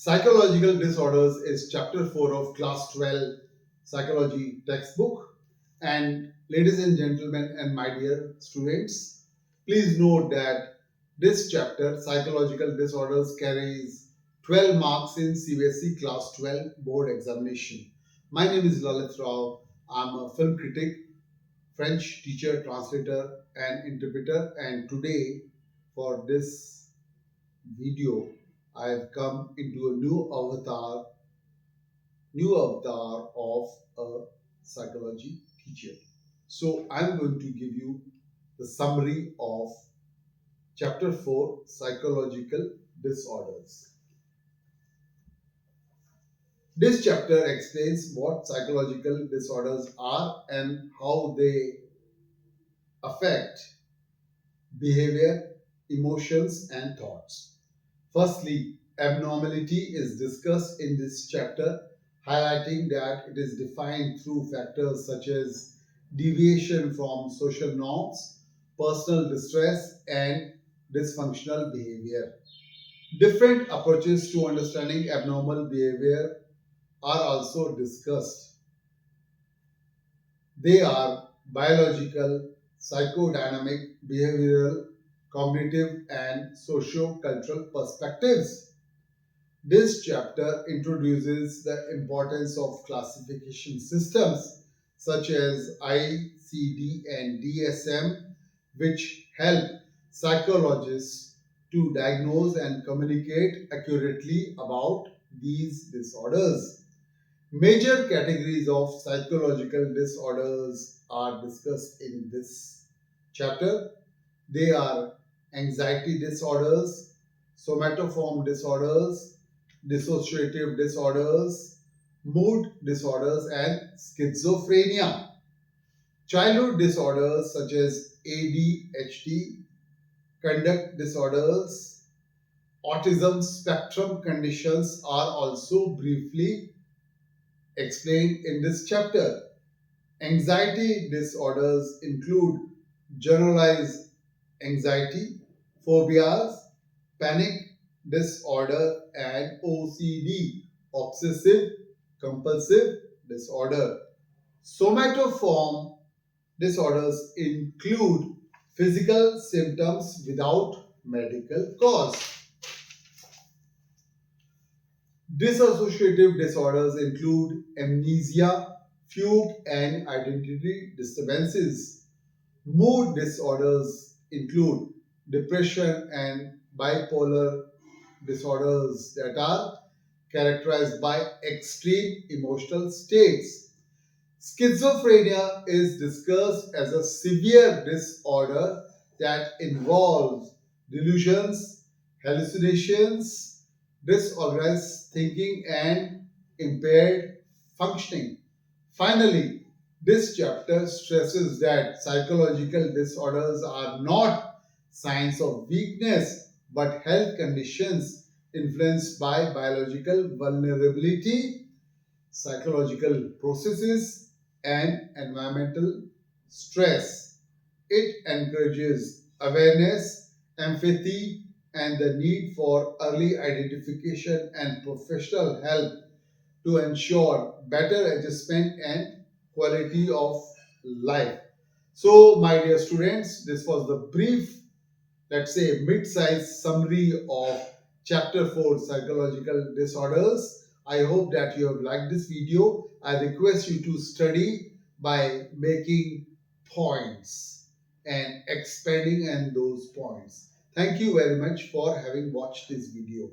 Psychological disorders is chapter 4 of class 12 psychology textbook. And ladies and gentlemen, and my dear students, please note that this chapter, psychological disorders, carries 12 marks in CBSE class 12 board examination. My name is Lalit Rao. I'm a film critic, French teacher, translator, and interpreter. And today, for this video, I have come into a new avatar of a psychology teacher. So I'm going to give you the summary of chapter 4, psychological disorders. This chapter explains what psychological disorders are and how they affect behavior, emotions, and thoughts. Firstly, abnormality is discussed in this chapter, highlighting that it is defined through factors such as deviation from social norms, personal distress, and dysfunctional behavior. Different approaches to understanding abnormal behavior are also discussed. They are biological, psychodynamic, behavioral, cognitive, and socio-cultural perspectives. This chapter introduces the importance of classification systems such as ICD and DSM, which help psychologists to diagnose and communicate accurately about these disorders. Major categories of psychological disorders are discussed in this chapter. They are anxiety disorders, somatoform disorders, dissociative disorders, mood disorders, and schizophrenia. Childhood disorders such as ADHD, conduct disorders, autism spectrum conditions are also briefly explained in this chapter. Anxiety disorders include generalized anxiety, phobias, panic disorder, and OCD, obsessive-compulsive disorder. Somatoform disorders include physical symptoms without medical cause. Dissociative disorders include amnesia, fugue, and identity disturbances. Mood disorders include depression and bipolar disorders that are characterized by extreme emotional states. Schizophrenia is discussed as a severe disorder that involves delusions, hallucinations, disorganized thinking, and impaired functioning. Finally, this chapter stresses that psychological disorders are not signs of weakness but health conditions influenced by biological vulnerability, psychological processes, and environmental stress. It encourages awareness, empathy, and the need for early identification and professional help to ensure better adjustment and quality of life. So, my dear students, this was the brief, let's say, mid-sized summary of chapter 4, psychological disorders. I hope that you have liked this video. I request you to study by making points and expanding on those points. Thank you very much for having watched this video.